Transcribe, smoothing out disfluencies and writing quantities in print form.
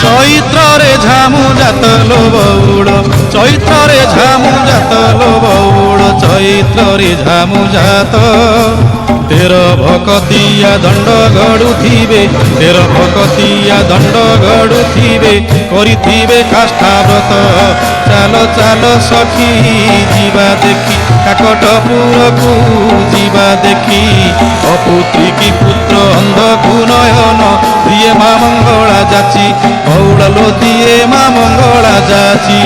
চৈত্রে ঝামু জাতলো বৌড় চৈত্রে ঝামু জাতলো বৌড় চৈত্রে ঝামু জাত তের ভকতিয়া দণ্ড গড়ুথিবে তের ভকতিয়া দণ্ড গড়ুথিবে করিথিবে কাষ্ঠাব্রত চাল চাল সখী ଯିବା দেখি কাকটপুরকু ଯିବା দেখি অপুত্রী কি পুত্র অন্ধকু নয়ন দিয়ে মা মঙ্গলা যাচি বৌড়ালো দিয়ে মা মঙ্গলা যাচি।